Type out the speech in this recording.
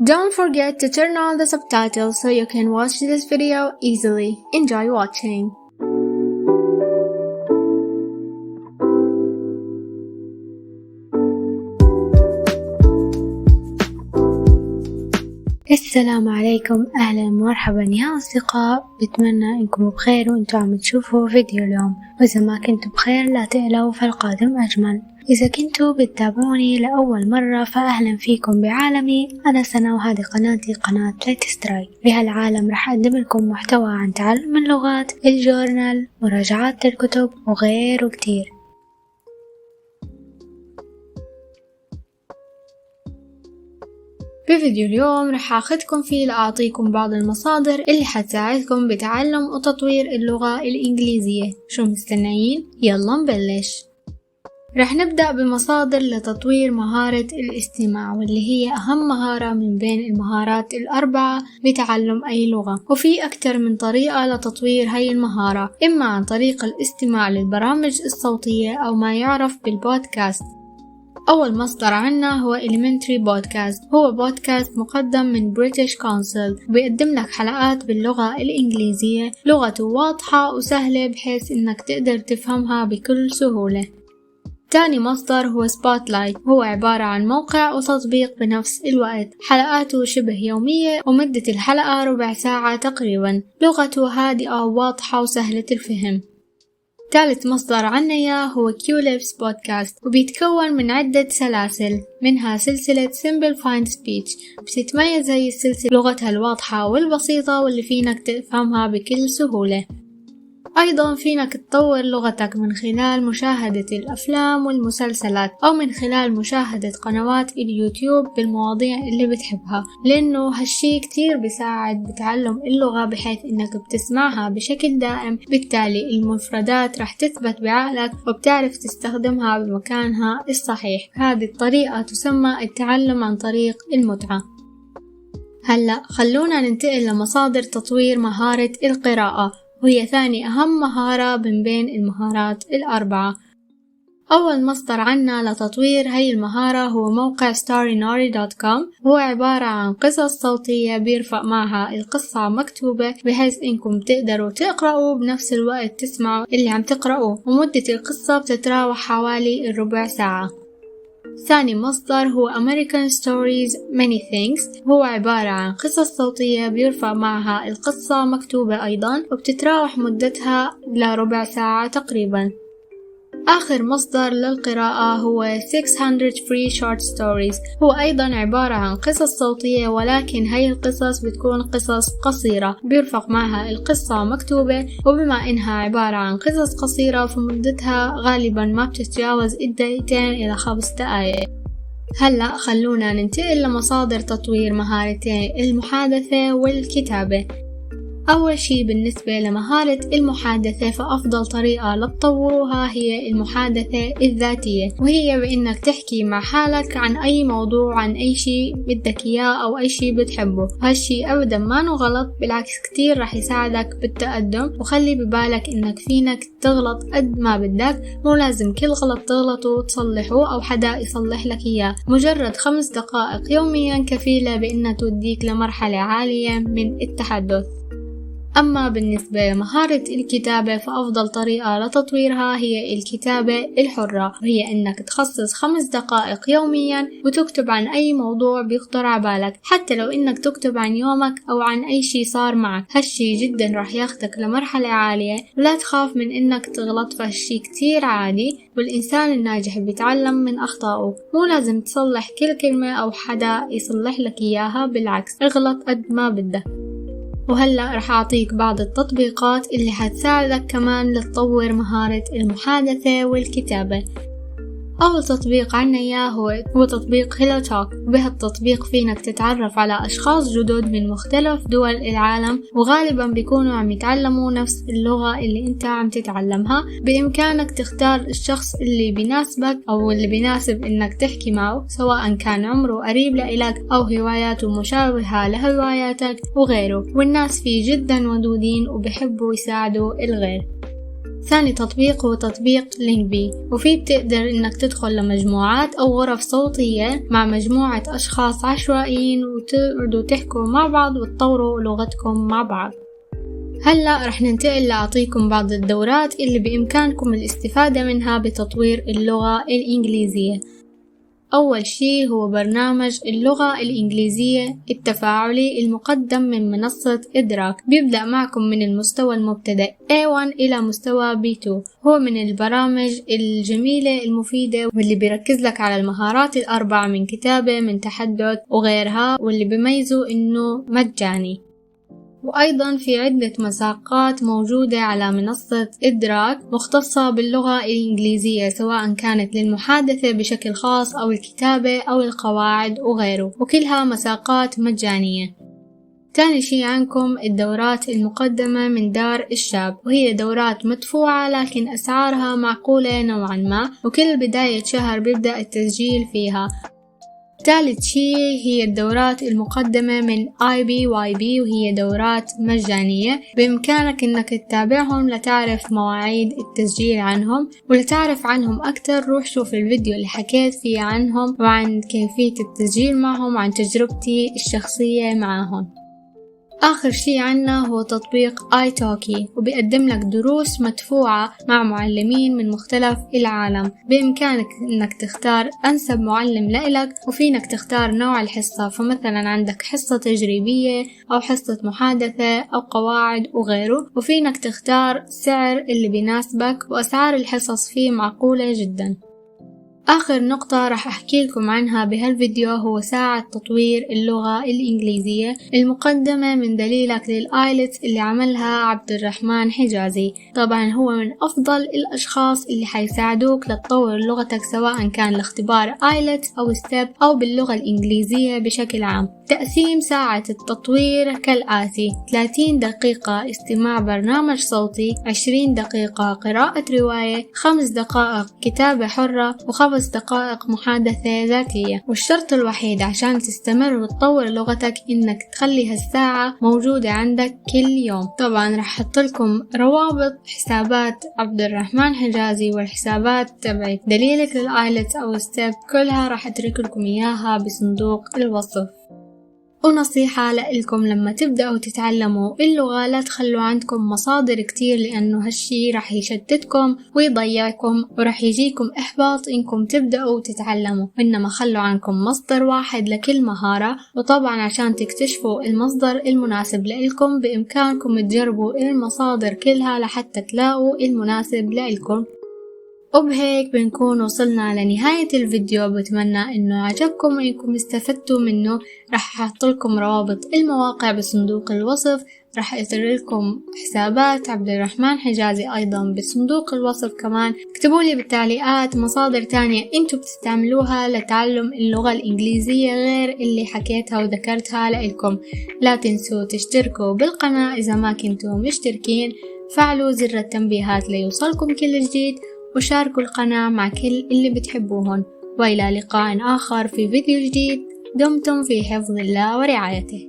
Don't forget to turn on the subtitles so you can watch this video easily. Enjoy watching. السلام عليكم، أهلا ومرحبا يا أصدقاء. بتمنى إنكم بخير وإنتوا عم تشوفوا فيديو اليوم، وإذا ما كنتوا بخير لا تقلقوا فالقادم أجمل. إذا كنتوا بتتابعوني لأول مرة فأهلا فيكم بعالمي. أنا سنة وهذه قناتي قناة Let's Try. بهالعالم رح أقدم لكم محتوى عن تعلم اللغات، الجورنال، مراجعات الكتب وغيره كتير. بفيديو اليوم رح أخذكم فيه لأعطيكم بعض المصادر اللي حتساعدكم بتعلم وتطوير اللغة الإنجليزية. شو مستنيين؟ يلا نبلش. رح نبدأ بمصادر لتطوير مهارة الاستماع، واللي هي أهم مهارة من بين المهارات الأربعة بتعلم أي لغة، وفي أكتر من طريقة لتطوير هاي المهارة، إما عن طريق الاستماع للبرامج الصوتية أو ما يعرف بالبودكاست. أول مصدر عنا هو Elementary Podcast. هو بودكاست مقدم من British Council، بيقدم لك حلقات باللغة الإنجليزية، لغته واضحة وسهلة بحيث إنك تقدر تفهمها بكل سهولة. تاني مصدر هو Spotlight. هو عبارة عن موقع وتطبيق بنفس الوقت، حلقاته شبه يومية ومدة الحلقة ربع ساعة تقريبا، لغته هادئة وواضحة وسهلة الفهم. ثالث مصدر عنا هو QLips Podcast، وبيتكون من عدة سلاسل، منها سلسلة Simple Find Speech. بتتميز هي السلسلة لغتها الواضحة والبسيطة واللي فينك تفهمها بكل سهولة. أيضا فينك تطور لغتك من خلال مشاهدة الأفلام والمسلسلات، أو من خلال مشاهدة قنوات اليوتيوب بالمواضيع اللي بتحبها، لأنه هالشي كتير بيساعد بتعلم اللغة بحيث إنك بتسمعها بشكل دائم، بالتالي المفردات رح تثبت بعقلك وبتعرف تستخدمها بمكانها الصحيح. هذه الطريقة تسمى التعلم عن طريق المتعة. هلأ خلونا ننتقل لمصادر تطوير مهارة القراءة، وهي ثاني أهم مهارة من بين المهارات الأربعة. أول مصدر عنا لتطوير هاي المهارة هو موقع starrynari.com. هو عبارة عن قصص صوتية بيرفق معها القصة مكتوبة، بحيث إنكم تقدروا تقرأوا بنفس الوقت تسمعوا اللي عم تقرأوه، ومدة القصة بتتراوح حوالي الربع ساعة. ثاني مصدر هو American Stories Many Things. هو عبارة عن قصص صوتية بيرفع معها القصة مكتوبة أيضا، وبتتراوح مدتها لربع ساعة تقريبا. آخر مصدر للقراءة هو 600 Free Short Stories. هو أيضا عبارة عن قصص صوتية، ولكن هاي القصص بتكون قصص قصيرة بيرفق معها القصة مكتوبة، وبما إنها عبارة عن قصص قصيرة فمدتها غالبا ما بتتجاوز 2 إلى 5 دقائق. هلأ خلونا ننتقل لمصادر تطوير مهارتين المحادثة والكتابة. أول شي بالنسبة لمهارة المحادثة، فأفضل طريقة لتطوروها هي المحادثة الذاتية، وهي بإنك تحكي مع حالك عن أي موضوع، عن أي شي بدك إياه أو أي شي بتحبه. هالشي أبدا ما غلط، بالعكس كتير رح يساعدك بالتقدم. وخلي ببالك إنك فينك تغلط قد ما بدك، مو لازم كل غلط تغلطه وتصلحه أو حدا يصلح لك إياه. مجرد 5 دقائق يوميا كفيلة بإنها توديك لمرحلة عالية من التحدث. أما بالنسبة لمهارة الكتابة، فأفضل طريقة لتطويرها هي الكتابة الحرة، وهي إنك تخصص 5 دقائق يوميا وتكتب عن أي موضوع بيخطر عبالك، حتى لو إنك تكتب عن يومك أو عن أي شي صار معك. هالشي جدا رح ياخدك لمرحلة عالية، ولا تخاف من إنك تغلط، فهالشي كتير عادي، والإنسان الناجح بيتعلم من أخطائه. مو لازم تصلح كل كلمة أو حدا يصلح لك إياها، بالعكس اغلط قد ما بدك. وهلأ رح أعطيك بعض التطبيقات اللي هتساعدك كمان لتطور مهارة المحادثة والكتابة. أول تطبيق عنا إياه هو تطبيق HelloTalk. بهالتطبيق فينك تتعرف على أشخاص جدد من مختلف دول العالم، وغالبا بيكونوا عم يتعلموا نفس اللغة اللي انت عم تتعلمها. بإمكانك تختار الشخص اللي بيناسبك أو اللي بيناسب إنك تحكي معه، سواء كان عمره قريب لإلك أو هواياته مشابهة لهواياتك وغيره. والناس فيه جدا ودودين وبيحبوا يساعدوا الغير. ثاني تطبيق هو تطبيق لينكبي، وفيه بتقدر إنك تدخل لمجموعات أو غرف صوتية مع مجموعة أشخاص عشوائيين وتقعدوا تحكوا مع بعض وتطوروا لغتكم مع بعض. هلأ رح ننتقل لأعطيكم بعض الدورات اللي بإمكانكم الاستفادة منها بتطوير اللغة الإنجليزية. أول شي هو برنامج اللغة الإنجليزية التفاعلي المقدم من منصة إدراك، بيبدأ معكم من المستوى المبتدئ A1 إلى مستوى B2. هو من البرامج الجميلة المفيدة واللي بيركز لك على المهارات الأربع من كتابة من تحدث وغيرها، واللي بيميزه إنه مجاني. وأيضا في عدة مساقات موجودة على منصة إدراك مختصة باللغة الإنجليزية، سواء كانت للمحادثة بشكل خاص أو الكتابة أو القواعد وغيره، وكلها مساقات مجانية. تاني شي عندكم الدورات المقدمة من دار الشاب، وهي دورات مدفوعة لكن أسعارها معقولة نوعا ما، وكل بداية شهر بيبدأ التسجيل فيها. ثالث شيء هي الدورات المقدمة من IBYB، وهي دورات مجانية بإمكانك إنك تتابعهم لتعرف مواعيد التسجيل عنهم، ولتعرف عنهم أكتر روح شوف الفيديو اللي حكيت فيه عنهم وعن كيفية التسجيل معهم وعن تجربتي الشخصية معهم. آخر شي عنا هو تطبيق italki، وبيقدم لك دروس مدفوعة مع معلمين من مختلف العالم. بإمكانك إنك تختار أنسب معلم لإلك، وفينك تختار نوع الحصة، فمثلا عندك حصة تجريبية أو حصة محادثة أو قواعد وغيره، وفينك تختار سعر اللي بيناسبك، وأسعار الحصص فيه معقولة جدا. آخر نقطة راح أحكي لكم عنها بهالفيديو هو ساعة تطوير اللغة الإنجليزية المقدمة من دليلك للآيلتس اللي عملها عبد الرحمن حجازي. طبعا هو من أفضل الأشخاص اللي حيساعدوك لتطور لغتك، سواء كان لاختبار آيلتس أو ستيب أو باللغة الإنجليزية بشكل عام. تقسيم ساعة التطوير كالآتي: 30 دقيقة استماع برنامج صوتي، 20 دقيقة قراءة رواية، 5 دقائق كتابة حرة، و5 دقائق محادثة ذاتية. والشرط الوحيد عشان تستمر وتطور لغتك إنك تخلي هالساعة موجودة عندك كل يوم. طبعا رح أحط لكم روابط حسابات عبد الرحمن حجازي والحسابات تبعت دليلك للآيلتس أو ستيب، كلها رح أترك لكم إياها بصندوق الوصف. ونصيحة لإلكم لما تبدأوا تتعلموا اللغة لا تخلوا عندكم مصادر كتير، لأنه هالشي رح يشتتكم ويضيعكم ورح يجيكم إحباط إنكم تبدأوا تتعلموا، إنما خلوا عنكم مصدر واحد لكل مهارة. وطبعا عشان تكتشفوا المصدر المناسب لإلكم بإمكانكم تجربوا المصادر كلها لحتى تلاقوا المناسب لإلكم. وبهيك بنكون وصلنا لنهاية الفيديو. بتمنى انه عجبكم وانكم استفدتوا منه. رح احط لكم روابط المواقع بصندوق الوصف، رح ارسل لكم حسابات عبد الرحمن حجازي ايضا بصندوق الوصف كمان. اكتبوا لي بالتعليقات مصادر تانية انتوا بتستعملوها لتعلم اللغة الانجليزية غير اللي حكيتها وذكرتها لكم. لا تنسوا تشتركوا بالقناة اذا ما كنتوا مشتركين، فعلوا زر التنبيهات ليوصلكم كل جديد، وشاركوا القناة مع كل اللي بتحبوهن. وإلى لقاء آخر في فيديو جديد. دمتم في حفظ الله ورعايته.